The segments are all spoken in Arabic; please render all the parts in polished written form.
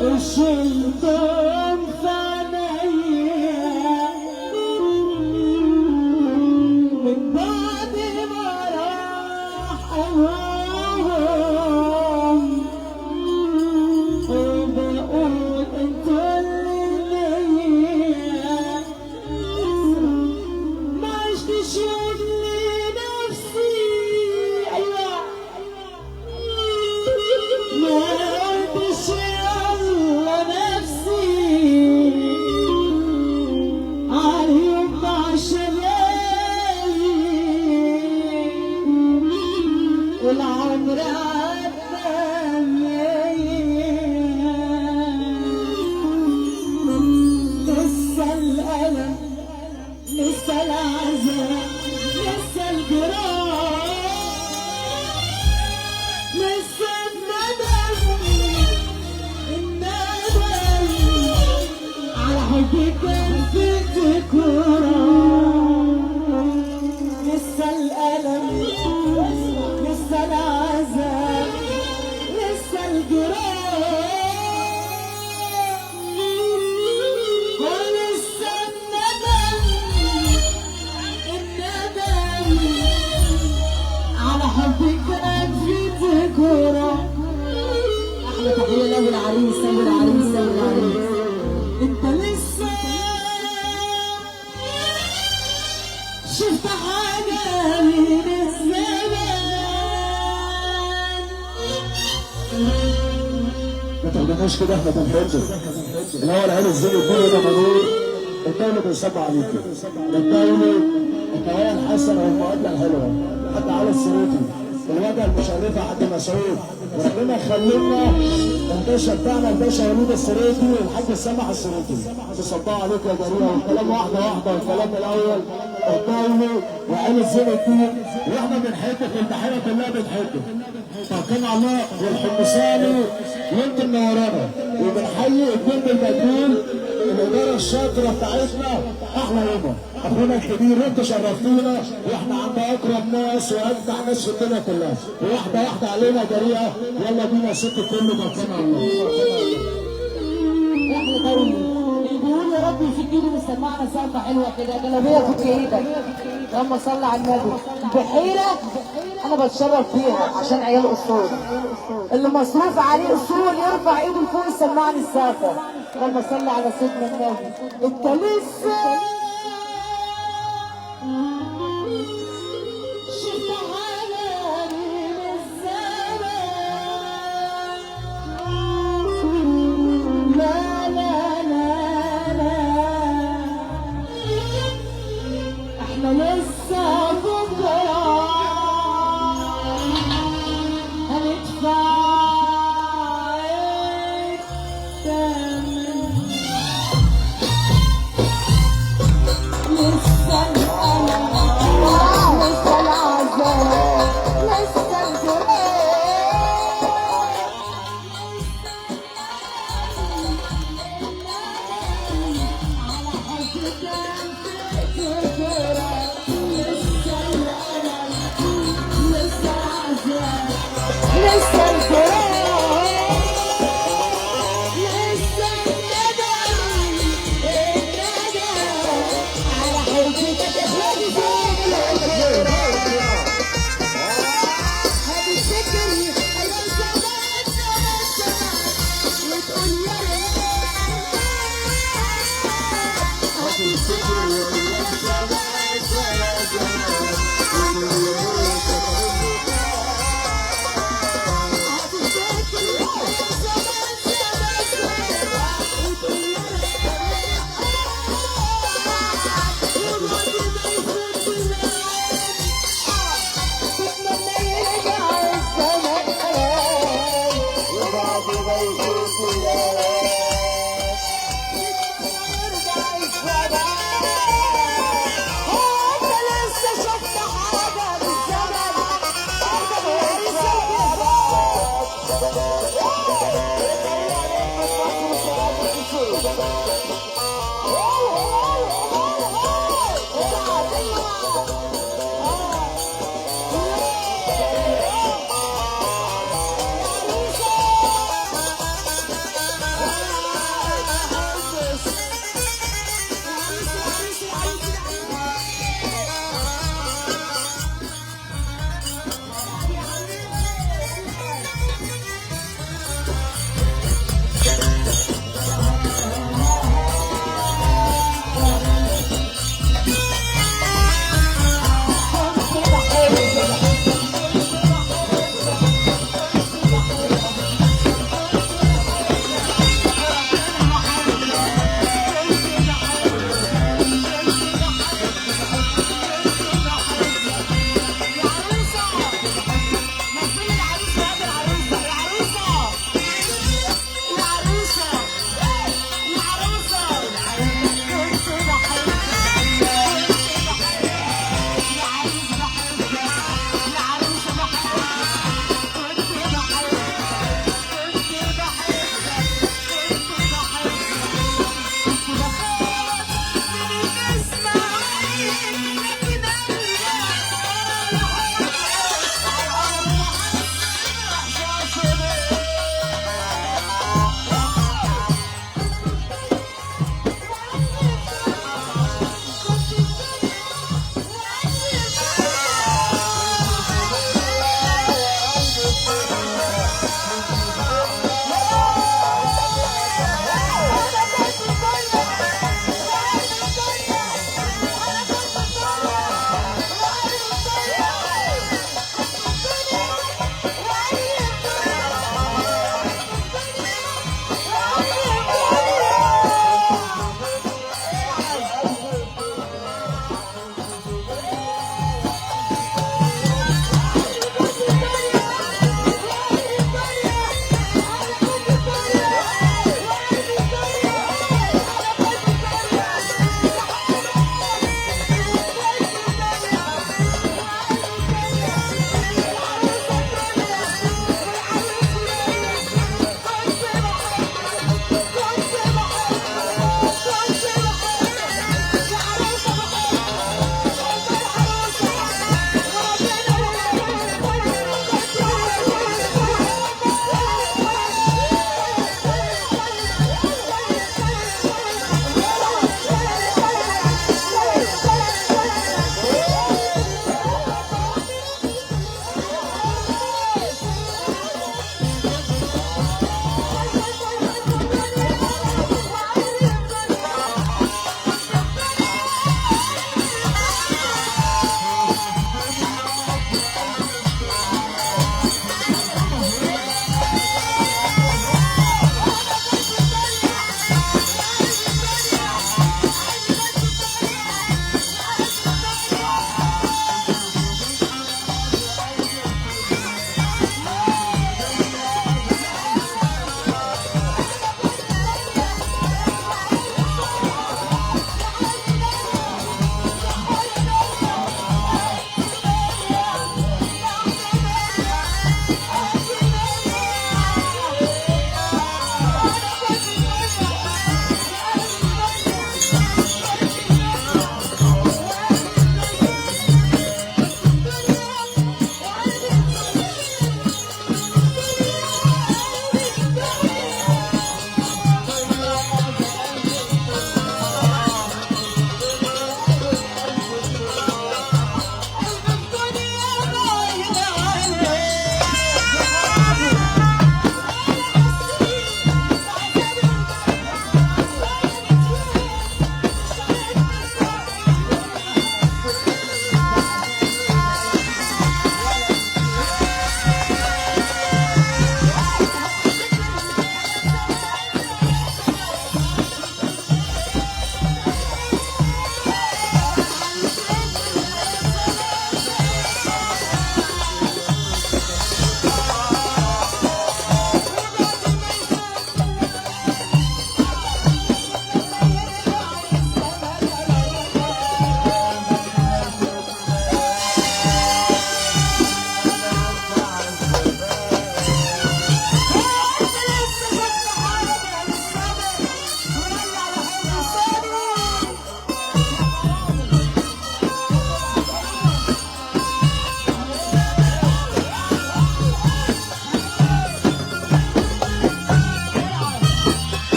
وشلتهم في عينيا من بعد ما راح أهواهم، وبقول انتوا اللي ليا ما عشتش يوم لنفسي. ايوه ما قلتش يلا نفسي عليهم مع شبابي، والعمر لسه الألم لسه العذاب لسه الجراح لسه الندم على حبي كان في تكرار، لسه الألم لسه العذاب لسه الجراح ولسه الندم على حبك كان في ذكرى. احلى تحيه له العريس، له العريس، له العريس. انت لسه شفت حاجه من الزمان؟ ما تاخدناش كده، احنا بنحبك. الاول عين الزين الدنيا ده منور، الدولة بيصب عليكي، الدولة التوعية الحسنة والمقابلة الحلوة، حتى على السروتي، الوجهة المشرفة حد مسعود، وربنا يخلينا الباشا بتاعنا الباشا وليد السروتي والحاج سامح السروتي، تصبحوا عليكم يا جميع، والكلام واحدة واحدة، والكلام الأول الدولة وعين الزين الدين، واحنا بنحبك والتحية كلها بنحبك. توكلنا على الله والحمصاني وانتم منورانا، وبنحيي الجند المجنون الاداره الشاطره بتاعتنا احلى يومه اخونا الكبير، انتوا شرفتونا واحنا عند اقرب ناس وامتع ناس في الدنيا كلها، وواحده واحده علينا جريئه. يلا بينا يا ست الكل، توكلنا على الله. احلى دولي اللي بيقول يا رب يفيد ايده ويسمعنا سقفه حلوه كده، جلابيه فوق ايدك. اللهم صل على النبي. بحيره انا بتشرف فيها عشان عيال اصول، اللي مصروف عليه اصول يرفع ايده لفوق يسمعني السقفه. اللهم صل على سيدنا النبي. انت لسه شفت حاجه من الزمان؟ لا لا لا لا احنا لسه بكره هندفع الثمن. لسه الألم لسه العذاب لسه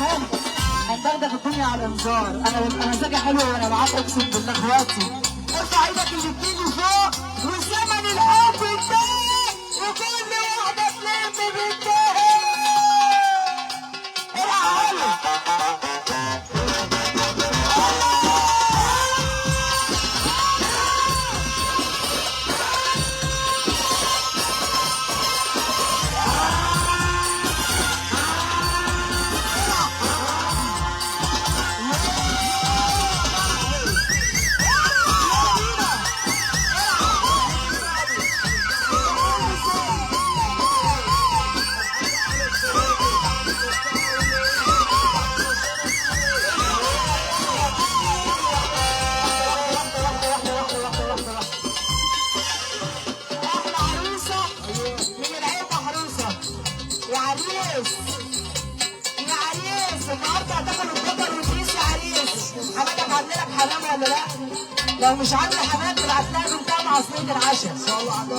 كمان هتاخدك الدنيا على الانذار. انا ببقى مزاجي حلو وانا معاك اقسم بالله اخواتي. ارفع ايدك الاتنين لفوق وزمن الحب انتهى وكل واحده تلم بنتها. العب النهارده هتاكل البطل والفلوس يا عريس. حماتك عامله لك حمام ولا لا؟ لو مش عامله حمام تبعت لها بنتها مع صينيه العشاء.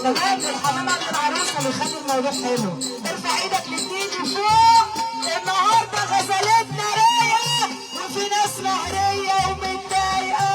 تمام. الحمام عند العروسه بيخلي الموضوع حلو. ارفع ايدك الاتنين لفوق. النهارده غزلتنا رايقه وفي ناس مهريه ومتضايقه.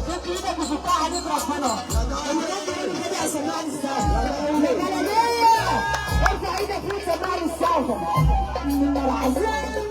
فك ايدك وفكها عليك ربنا. المنادي كده هيسمعني السالفه. يا جلاليه ارفع ايدك فوق سمعني السالفه. من العذاب